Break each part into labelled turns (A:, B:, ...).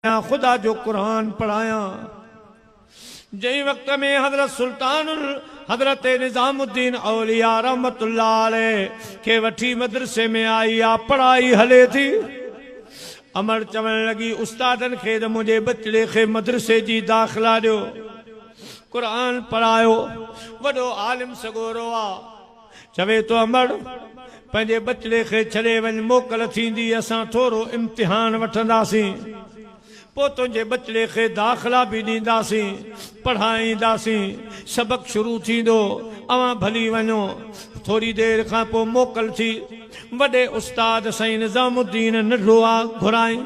A: खुदा जो कुरान पढ़ाया। जै वक्त में हजरत सुल्तान हजरत निजामुद्दीन औलिया रहमतुल्लाह अलैह के वठी मदरसे में आई आ पढ़ाई हले थी। अमर चवण लगी उस्तादन खे मुझे बचड़े खे मदरसे जी दाखिला दियो, कुरान पढ़ायो। वडो आलिम सगोरो आ चवे तो अमर पंहिंजे बचड़े खे छड़े वन, मोकल थींदी असां थोरो इम्तिहान वठंदासीं, पोइ तुंहिंजे बचड़े खे दाखिला भी ॾींदासीं, पढ़ाईंदासीं, सबक शुरू थींदो, अवां भली वञो। थोड़ी देर खां पोइ मोकल थी। वॾे उस्ताद साईं निज़ामुद्दीन नंढो आ घुराई।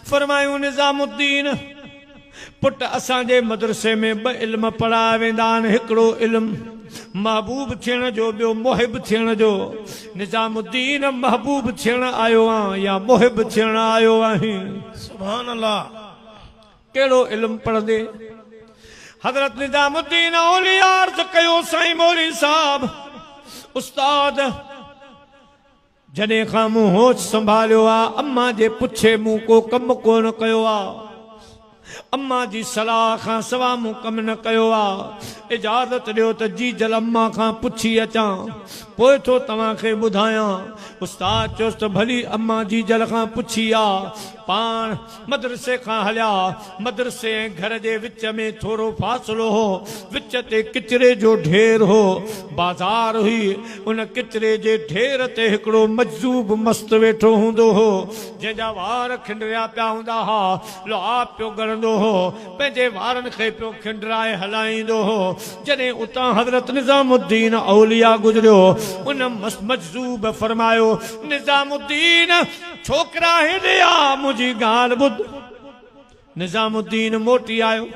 A: फरमायूं निज़ामुद्दीन पुट असांजे मदरसे में ॿ इल्म पढ़ाया वेंदा आहिनि, हिकिड़ो इल्म महबूब थियण जो, ॿियो मुहिब थियण जो। निज़ामुद्दीन महबूब थियण आयो आं या मुहिब थियण आयो आहीं? सुभान अल्लाह। कहिड़ो इल्म पढ़ंदे? हज़रत निज़ामुद्दीन औलिया अर्ज़ कयो, साईं मौलवी साहब उस्ताद जॾहिं खां मूं होश संभालियो आ, अम्मा जे पुछे मूं को कम कोन कयो आ, अम्मा जी सलाह खां सवा मूं कम न कयो आ। इजाज़त ॾियो त जी जल अम्मा खां पुछी अचां, पोइ थो तव्हांखे ॿुधायां। उस्ताद चयोसि त भली अम्मा जी जल खां पुछी आ। पाण मदरसे खां हलिया। मदरसे ऐं घर जे विच में थोरो फ़ासिलो हो, विच ते किचरे जो ढेर हो, बाज़ार हुई। उन किचरे जे ढेर ते हिकिड़ो मजज़ूब मस्त वेठो हूंदो हो, जंहिंजा वार खिंडरिया पिया हूंदा हा, लुआब पियो ॻणंदो हो, पंहिंजे वारनि खे पियो खिंडराए हलाईंदो हो। जॾहिं उतां हज़रत निज़ामुद्दीन औलिया गुज़रियो, उन मजज़ूब फरमायो, निज़ामुद्दीन छोकिरा हेॾे आ, मुंहिंजी ॻाल्हि ॿुध। निज़ामुद्दीन मोटी आयो।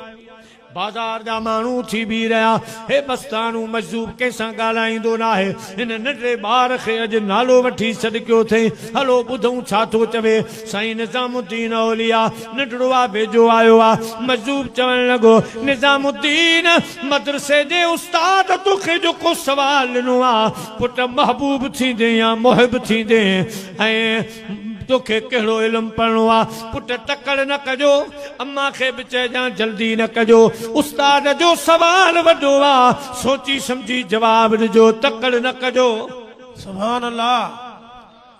A: बाज़ार जा माण्हू थी बि रहिया। हे मस्तानू मजज़ूब कंहिंसां ॻाल्हाईंदो न आहे, हिन नंढे ॿार खे अॼु नालो वठी सॾकियो अथई, हलो ॿुधूं छा थो चवे। साईं निज़ामुद्दीन औलिया नंढड़ो आहे, वेझो आयो आहे। मजज़ूब चवण लॻो, निज़ामुद्दीन मदरसे जे उस्ताद तोखे जेको सवाल ॾिनो आहे, पुट महबूब थींदे या मुहिब थींदे, ऐं तोखे कहिड़ो इल्मु पढ़णो आहे? पुट टकड़ न कजो, अम्मा खे बि चइजां जल्दी न कजो, उस्ताद जो सवाल वॾो आहे, सोची समझी जवाब ॾिजो, तकड़ न कजो। सुभान अल्लाह।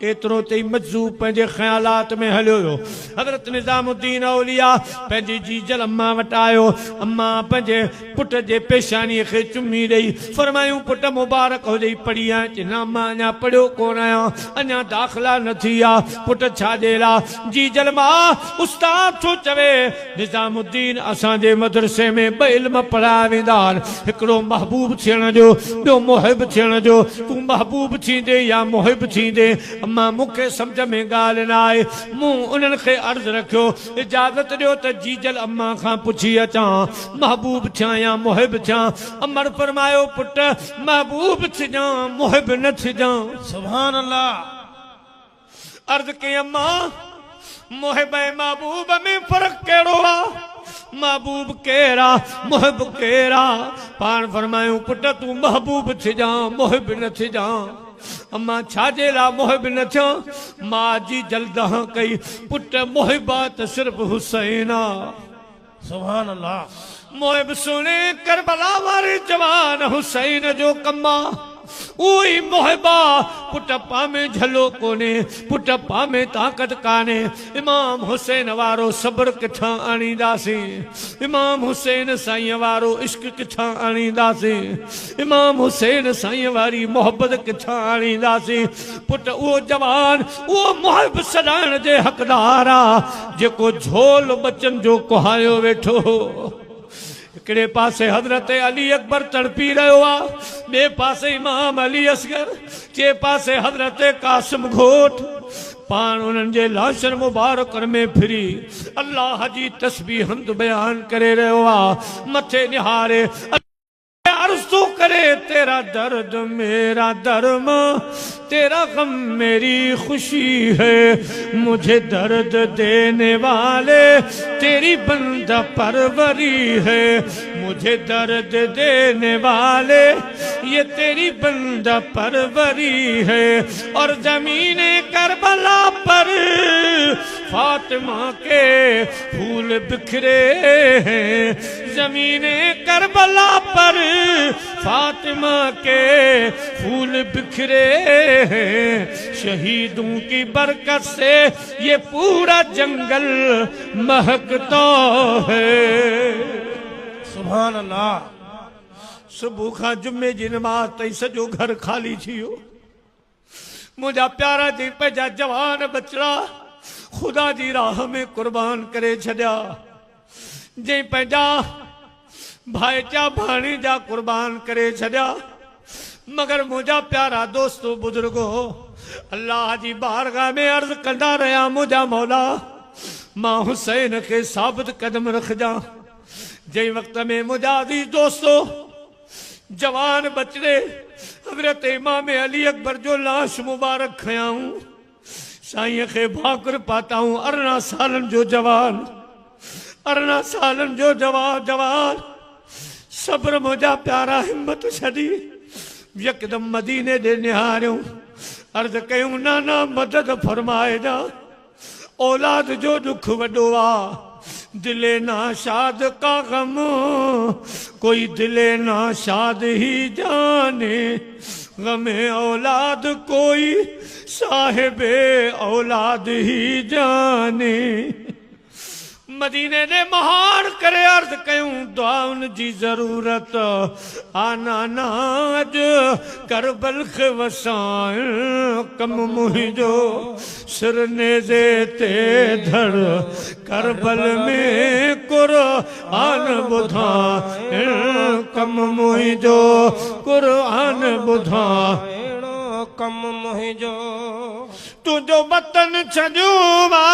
A: एतिरो चई मजज़ूब पंहिंजे ख़्यालात में हलियो हो। हज़रत निज़ामुद्दीन औलिया पंहिंजी जीजल अम्मा वटि आयो। अम्मा पंहिंजे पुट जे पेशानीअ खे चुमी ॾेई फरमायूं, पुट मुबारक हुजई, पढ़ी आहीं? चई अम्मा अञा पढ़ियो कोन आहियां, अञा दाख़िला न थी आहे। पुट छा जे लाइ? जीजल मां उस्ताद थो चवे, निज़ामुद्दीन असांजे मदरसे में ॿ इल्म पढ़ाया वेंदा आहिनि, हिकिड़ो महबूब थियण जो, ॿियो मुहिब थियण जो। तूं महबूब थींदे या मुहिब थींदे? अम्मा मूंखे सम्झ में ॻाल्हि न आहे। मूं उन्हनि खे अर्ज़ु रखियो, इजाज़त ॾियो त जीजल अम्मा खां पुछी अचां, महबूब थियां या मुहिब थियां? अमर फरमायो, पुट महबूब थिजां, मुहिब न थिजां। सुभान अल्लाह। अर्ज़ कई, अम्मा मुहिब ऐं महबूब में फ़र्क़ु कहिड़ो आहे? महबूब केरा, मुहिब केरा? पाण फरमायूं, पुट तूं महबूब थिजां, मुहिब न थिजां। अम्मा छा जे लाइ मुहिब न थियां? मां जी जल्दह कई, पुट मुहिबात सिर्फ हुसैन आ। सुभान अल्लाह। मुहिब सुने करबला वारे जवान हुसैन जो कम्मा, उही मुहिबा। पुट पामे झलो कोने, पुट पामे ताक़त काने। इमाम हुसैन वारो सब्र किथां आणींदासीं? इमाम हुसैन साईं वारो इश्क किथां आणींदासीं? इमाम हुसैन साईं वारी मोहब्बत किथां आणींदासीं? पुट उहो जवान, उहो मुहिब सॾाइण जे हक़दार आ, जेको झोल बचन जो कुहायो वेठो हो। हिकिड़े पासे हज़रत अली अकबर तड़पी रहियो आहे, ॿिए पासे इमाम अली असगर, टे पासे हज़रत कासिम घोट। पाण उन्हनि जे लाशनि मुबारकनि में फिरी अल्लाह जी तस्बीह हम्द बयान करे रहियो आहे। मथे निहारे अर्ज़ तो करे, तेरा दर्द मेरा दर्म, तेरा गम मेरी खुशी है। मुझे दर्द देने वाले तेरी बंदा परवरी है। मुझे दर्द देने वाले ये तेरी बंदा परवरी है। और ज़मीने करबला पर फातिमा के फूल बिखरे हैं। ज़मीने करबला पर फातिमा के फूल बिखरे हैं। शहीदों की बरकत से ये पूरा जंगल महकता है।
B: सुभान अल्लाह।
A: सुबह खां जुम्मे जी नमाज ताईं सॼो घर ख़ाली थी वियो। मुंहिंजा प्यारा जी पंहिंजा जवान बचड़ा ख़ुदा जी राह में क़ुर्बान करे छॾिया। जंहिं पंहिंजा भाइचा भाणीजा क़ुर्बान करे छॾिया। मगर मुंहिंजा प्यारा दोस्तो बुजुर्गो अल्लाह जी बारगाह में अर्ज़ कंदा रहिया, मुंहिंजा मौला मां हुसैन खे साबित कदम रखजा। जंहिं वक़्त में मुंहिंजा अज़ीज़ दोस्तो जवान बचड़े हज़रत इमाम अली अकबर जो लाश मुबारक खयाऊं, साईं खे भाकुर पाताऊं। 18 सालन जो जवान, 18 सालन जो जवान सब्र मुंहिंजा प्यारा हिम्मत छॾी यकदम मदीने ॾे निहारियूं। अर्ज़ कयूं, नाना मदद फरमाए जा, औलाद जो दुख वॾो आ। दिले नाशाद का गम कोई दिले नाशाद ही जाने। गमे औलाद कोई साहिबे औलाद ही जाने। मदीने ने महान करे अर्ज कयूं, दुआउन जी जरूरत आना नाज करबल खे वसाए। कम मुहिंजो सिर नेज़े ते धर करबल में कुरान ॿुधाए। कम मुहिंजो कुरान ॿुधाए।
B: कम मुहिंजो
A: तुंहिंजो वतन छॾियो वा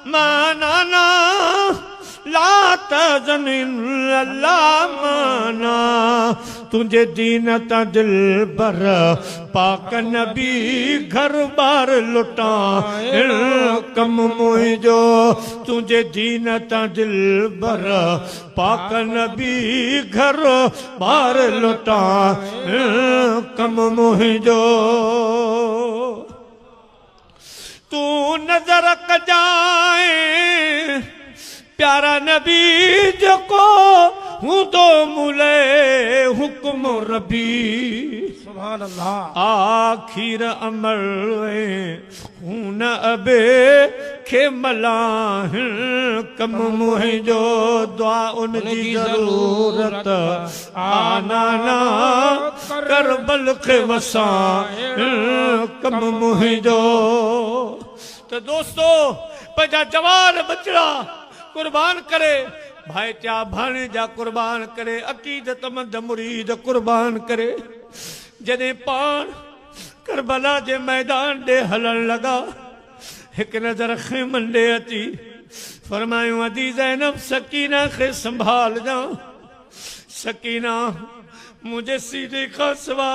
A: माना ला तज़न अल्लाह माना। तुझे दीन ता दिल बर पाक नबी घर बार लुटा। कम मुहिंजो तुझे दीन ता दिल बर पाक नबी घर बार लुटा। कम मुहिंजो तू नजर कजाए प्यारा नबी जको हूँ तो मुले हुक्म रबी।
B: सुभान अल्लाह।
A: आखिर अमल हूँ न अबे खे मलाह। कम मुहिंजो दुआ उन जी जरूरत आना ना करबल खे वसाए। कम मुहिंजो तो दोस्तों पंहिंजा जवान बचड़ा कुर्बान करे, भाईचा भाणेजा कुर्बान करे, अकीदतमंद मुरीद कुर्बान करे। जॾहिं पाण करबला जे मैदान ॾे हलण लॻा, हिकु नज़र खेमन ॾे अची फरमायूं, अदी ज़ैनब सकीना खे संभालजां। सकीना मुंहिंजे सीने खां सवा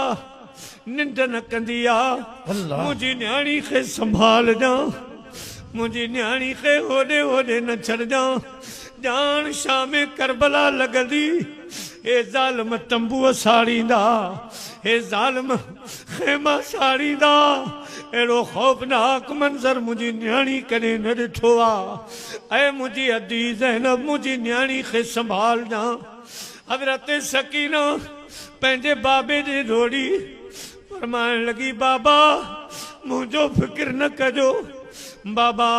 A: निंड न कंदी आहे। मुंहिंजी न्याणी खे संभालजां। मुंहिंजी न्याणी खे होॾे होॾे न छॾजां। ॼाण शाम करबला लॻंदी, हे ज़ालिम तंबूअ साड़ींदा, हे ज़ालिम खेमा साड़ींदा। अहिड़ो ख़ौफ़नाक मंज़र मुंहिंजी न्याणी कॾहिं न ॾिठो आहे। ऐं मुंहिंजी अदी ज़ैनब मुंहिंजी न्याणी खे संभालजां। हज़रत सकीना पंहिंजे बाबे जे ॾोड़ी फरमाइण लॻी, बाबा मुंहिंजो फ़िक्र न कजो। बाबा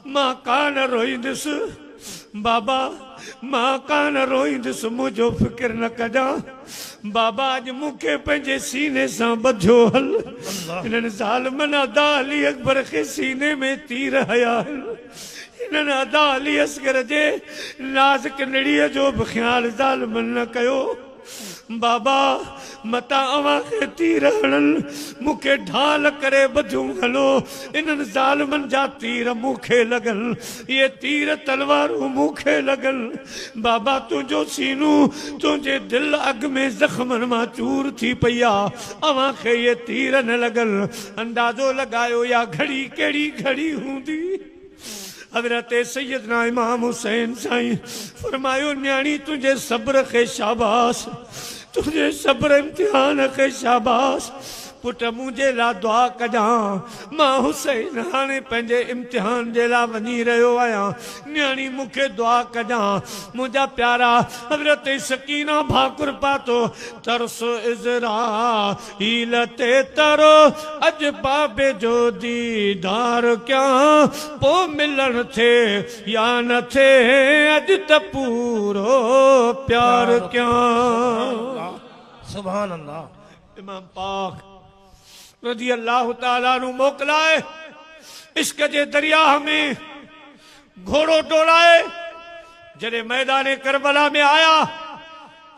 A: मां कान रोईंदुसि। बाबा मां कान रोईंदुसि, मुंहिंजो फ़िक्र न कजां। बाबा अॼु मूंखे पंहिंजे सीने सां ॿधियो हल। हिननि ज़ालिमनि अदा अली अकबर खे सीने में तीर हया आहिनि। हिननि अदा अली असगर जे नाज़ुक निड़ीअ जो बि ख़्यालु ज़ालिमनि न कयो। बाबा मता अवां खे तीर हणनि, मूंखे ढाल करे ॿधियूं हलो। इन्हनि ज़ालिमनि जा तीर मूंखे लॻनि, इहे तीर तलवारूं मूंखे लॻनि। बाबा तुंहिंजो सीनू तुंहिंजे दिलि अॻ में ज़ख़्मनि मां चूर थी पई आहे। अवां खे इहे तीर न लॻनि। अंदाज़ो लॻायो या घड़ी कहिड़ी घड़ी हूंदी। हज़रत सैयदना इमाम हुसैन साईं फरमायो, न्याणी तुंहिंजे सब्र खे शाबाश। तुझे सब्र इम्तिहान के शाबाश पुट मुझे ला दुआ कजा मां हुसैन हाने पंहिंजे इम्तिहान जे ला वञी रहियो आहियां न्याणी मूंखे दुआ कजा मुंहिंजा प्यारा हज़रत सकीना भाकुर पातो तरस इज़राइल ते तरो अज बाबे जो दीदार क्या पो मिलन थे या न थे अज त पूरो प्यार क्या
B: सुभान अल्लाह
A: इमाम पाक रज़ी अल्लाह ताला नु मोकलाए इश्क जे दरिया में घोड़ो डोलाए जॾहिं मैदान करबला में आया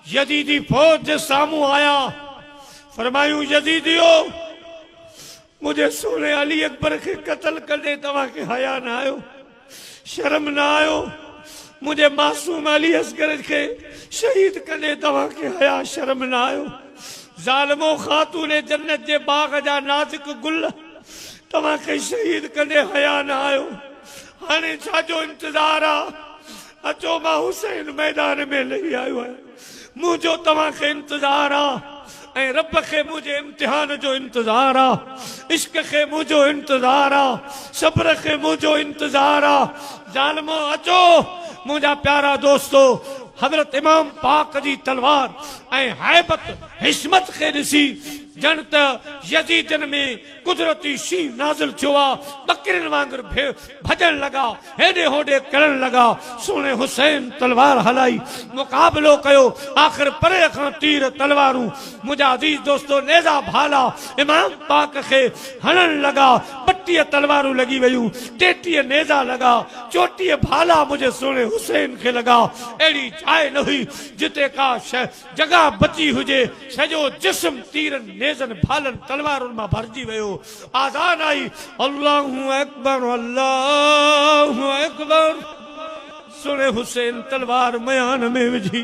A: यजीदी फौज जे साम्हूं आया फरमायूं यजीदियो मुझे सोने अली अकबर के कत्ल कंदे तव्हांखे हया न आयो शर्म न आयो मुझे मासूम अली असगर के शहीद कंदे तव्हांखे हया शर्म न आयो ज़ालिमो खातून जन्नत जे बाग जा नाज़ुक गुल तव्हांखे शहीद कंदे हया न आयो हाणे छाजो इंतज़ार आ अचो मां हुसैन मैदान में लही आयो आहियां मुंहिंजो तव्हांखे इंतज़ार आ ऐं रब खे मुंहिंजे इम्तिहान जो इंतज़ार आ इश्क खे मुंहिंजो इंतज़ार आ सब्र खे मुंहिंजो इंतज़ार आ ज़ालिमो अचो मुंहिंजा प्यारा दोस्तो हज़रत इमाम पाक जी तलवार ऐं हैबत हिस्मत खे ॾिसी ॼण त यजीदन में कुदरती शींहुं नाज़िल थियो आहे बकरियुनि वांगुरु भॼण लॻा हेॾे होॾे करण लॻा सोने हुसैन तलवार हलाई मुक़ाबिलो कयो आख़िर परे खां तीर तलवारूं मुंहिंजा अज़ीज़ दोस्तो नेज़ा भाला इमाम पाक खे हणण लॻा 32 तलवारूं लॻी वयूं 33 नेज़ा लॻा 34 भाला मुंहिंजे सोने हुसैन खे लॻा अहिड़ी जाइ न हुई जिते का जगह बची हुजे सॼो जिस्म तीरनि नेज़नि भालनि तलवारुनि मां भरिजी वियो आज़ान आई अल्लाहु अकबर सुने हुसैन तलवार मयान में विझी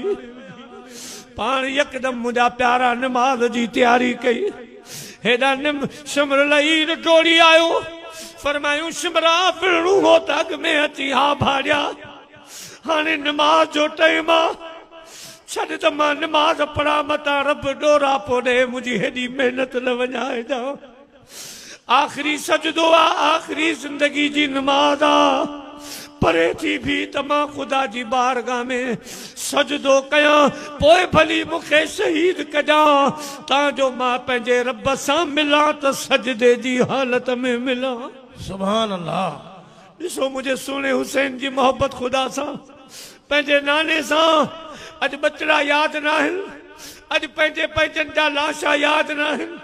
A: पाण यकदम मुंहिंजा प्यारा नमाज जी तैयारी कई हेॾा शिमर लही डोड़ी आयो फरमायूं शिमरा फिरणू हो त अॻ में अची हा भाॼा हाणे नमाज जो टाइम आ छॾ त मां नमाज पढ़ा मता रब डोरा पोॾे मुंहिंजी हेॾी महिनत न वञाए जाओ आख़िरी सजदो आ आख़िरी ज़िंदगी जी नमाज आ परे थी भी त मां ख़ुदा जी बारगाह में सजदो कयां पोइ भली मूंखे शहीद कजां ताजो मां पंहिंजे रब सां मिलां त सजदे जी हालत में मिलां
B: सुभान अल्लाह
A: ॾिसो मुंहिंजे सोने हुसैन जी मोहब्बत ख़ुदा सां पंहिंजे नाने सां अॼु बचड़ा यादि न आहिनि अॼु पंहिंजे पंहिंजनि जा लाशा यादि न आहिनि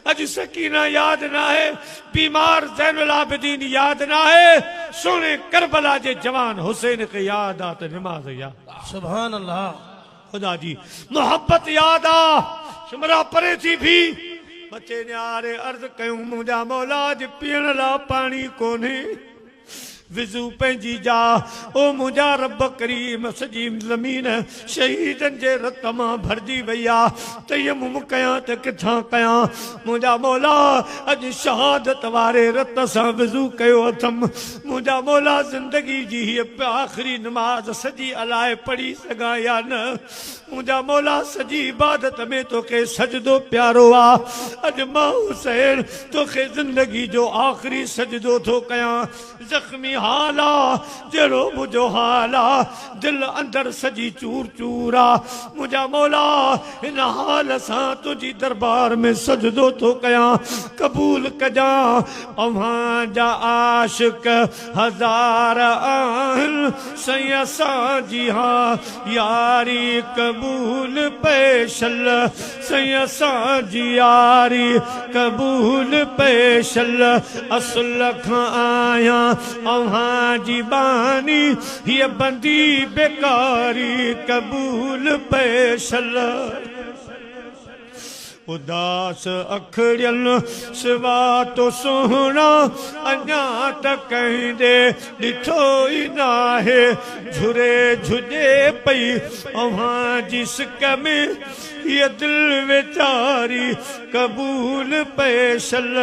A: अॼु सकीना यादि न आहे बीमार ज़ैनुल आबिदीन यादि न आहे सोने करबला जे जवान हुसैन खे यादि आहे त नमाज़ यादि
B: सुभान अल्लाह
A: ख़ुदा जी मोहब्बत यादि आहे शिमरा परे थी भी बचे न्यारे अर्ज़ कयूं मुंहिंजा मौला अॼु पीअण लाइ पाणी कोन्हे विज़ू पंहिंजी जा ओ मुंहिंजा रब करीम सॼी ज़मीन शहीदनि जे रत मां भरिजी वई आहे तयम्मुम कयां त किथां कयां मुंहिंजा मौला अॼु शहादत वारे रत सां विज़ू कयो अथमि मुंहिंजा मौला ज़िंदगी जी हीअ आख़िरी नमाज़ सॼी अलाए पढ़ी सघां या न मुंहिंजा मौला सॼी इबादत में तोखे सजदो प्यारो आहे अॼु मां हुसैन तोखे ज़िंदगी जो आख़िरी सजदो थो कयां ज़ख़्मी हाल आहे जहिड़ो मुंहिंजो हाल आहे दिलि अंदरि सॼी चूर चूर आहे मुंहिंजा मौला हिन हाल सां तुंहिंजी दरबार में सजदो थो कयां क़बूल कजां अव्हां जा आशिक हज़ार आहिनि सईं असांजी हा यारी कबूल पेशल सईं असांजी यारी कबूल पेशल असुल खां आहियां अव्हां जी बानी हीअ बंदी बेकारी कबूल पेशल उदास अखड़ियल सिवा तो सोहना अञा त कंहिंजे ॾिठो ई नाहे झुरे झुॼे पई अव्हां जी सिक में हीअ दिलि वेचारी कबूल पेशल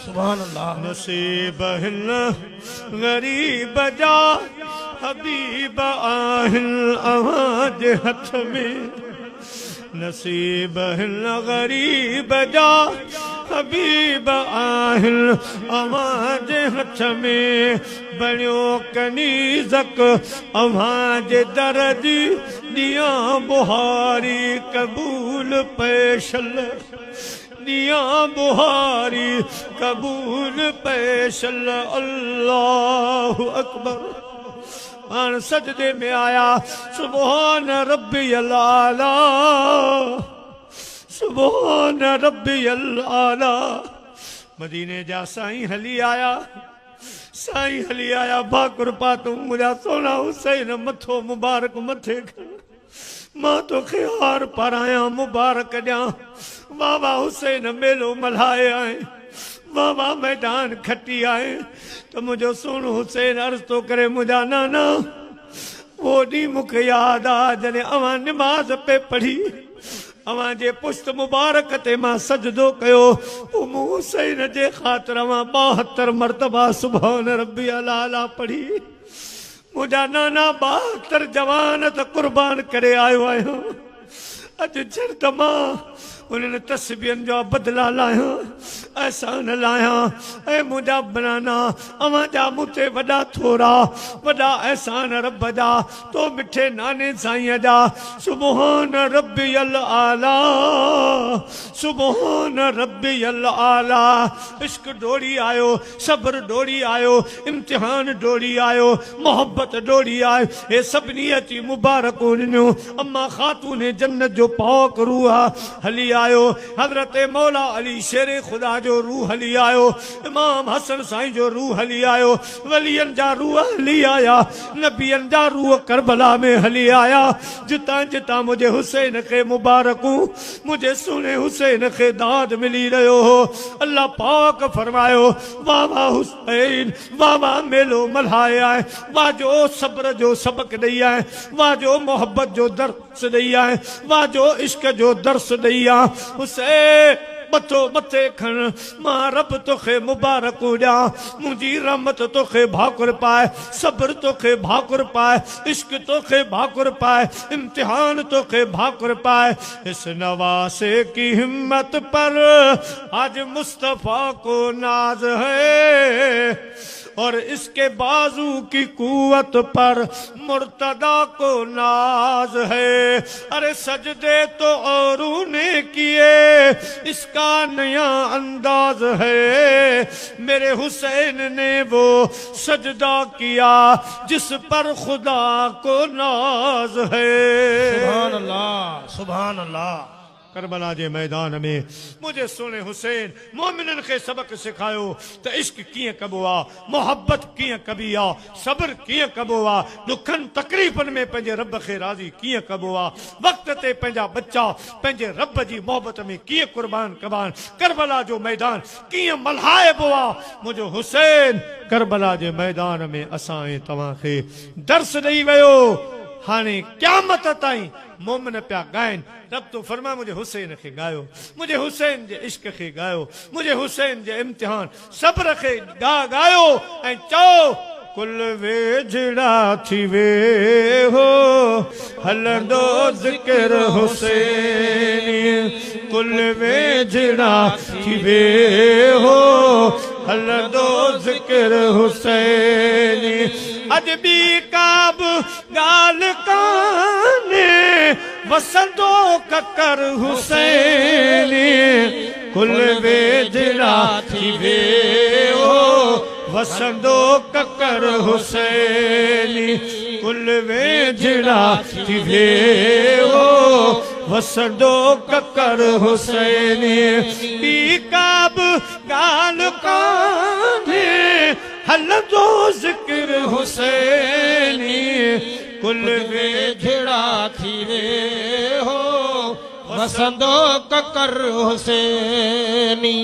B: सुभान अल्लाह
A: नसीब हिन ग़रीब जा हबीब आहिनि अव्हां जे हथ में नसीब हिन गरीब जा हबीब आहिन अवां जे हथ में बणियो कनीज़क अवां जे दर जी दिया बुहारी कबूल पेशल दिया बुहारी कबूल पेशल अल्लाहु अकबर आन सजदे में आया सुभान रब्बियल आला सुभान रब्बियल आला मदीने जा साईं हली आया भाकुर पातू मुझा सोना हुसैन मथो मुबारक मथे मां तो हार पाराया मुबारक ॾियां बाबा हुसैन मेलो मल्हाए आए बाबा मैदान खटी आए तो मुझो सोनो हुसैन अर्ज तो करे मुझा नाना वो ॾींहुं मूंखे यादि आ जॾहिं अवां निमाज़ पे पढ़ी अवां जे पुश्त मुबारक ते मां सजदो कयो मूं हुसैन जे ख़ातिर अवां 72 मरतबा सुभान रब्बियल आला पढ़ी मुझा नाना 72 जवान त कुर्बान करे आयो आहियां अॼु जर्द मां उन्हनि तस्बीहनि जा बदला लाहियां एहसान लाहियां ऐं मुंहिंजा बनाना अवां जा मूं ते वॾा थोरा वॾा एहसान रब जा तो मिठे नाने साईं जा सुभान रब्बियल आला सुभान रब्बियल आला इश्क डोड़ी आयो सब्र डोड़ी आयो इम्तिहान डोड़ी आयो मोहब्बत डोड़ी आयो हे सभिनी अची मुबारक ॾिनियो अम्मा खातून जन्नत जो पाक रूह हली आयो हजरत मौला अली शेर खुदा जो रूह हली आयो इमाम हसन साईं जो रूह हली आयो वलियन जा रूह हली आया नबियन जा रूह करबला में हली आया जिता जिता मुझे हुसैन के मुबारकू मुझे सुने हुसैन के दाद मिली रहो हो अल्लाह पाक फरमायो बाबा हुसैन बाबा मेलो मल्हाए आए वाह जो सब्र जो सबक ॾेई आए वाह जो मोहब्बत जो दर्स ॾेई आए वाह जो इश्क जो दर्स ॾेई आ हुसैन मथो मथे खण मां रब तोखे मुबारक ॾियां मुंहिंजी रहमत तोखे भाकुर पाए सब्र तोखे भाकुर पाए इश्क तोखे भाकुर पाए इम्तिहान तोखे भाकुर पाए इस नवासे की हिम्मत पर आज मुस्तफा को नाज है और इसके बाजू की कुवत पर मुर्तदा को नाज है अरे सजदे तो औरों ने किए इसका नया अंदाज है मेरे हुसैन ने वो सजदा किया जिस पर खुदा को नाज है
B: सुभान अल्लाह सुभान अल्लाह
A: करबला जे मैदान में मुझे सोने हुसैन मोमिनन के सबक सिखायो तो इश्क किए कबो आ मोहब्बत किए कबी आ सब्र किए कबो आ दुखन तकलीफन में पंजे रब के राजी किए कबो आ वक्त ते पंजा बच्चा पंजे रब जी मोहब्बत में किए कुर्बान कबान करबला जो मैदान किए मल्हाए बो आ मुझे हुसैन करबला जे मैदान में असां तवां के दर्स ॾेई वयो हाने क़यामत ताईं मोमिन पिया गाइन रब तो फरमा मुझे हुसैन के गायो मुझे हुसैन जे इश्क के गायो मुझे हुसैन जे इम्तिहान सब्र के गायो ऐं चओ कुल वेझड़ा थी वे हो हलंदो ज़िक्र हुसैन कुल वेझड़ा थी वे हो हलंदो ज़िक्र हुसैन अज बी काब गाल काने वसंदो ककर हुसैन कुल वेझड़ा थी वे हो वसंदो ककर हुसैन कुल वेझड़ा थी वे हो वसंदो ककर हुसैन बी काब गाल काने हलंदो ज़िक्र हुसैन कुल वेझड़ा थी वे हो वसंदो ककर हुसैनी।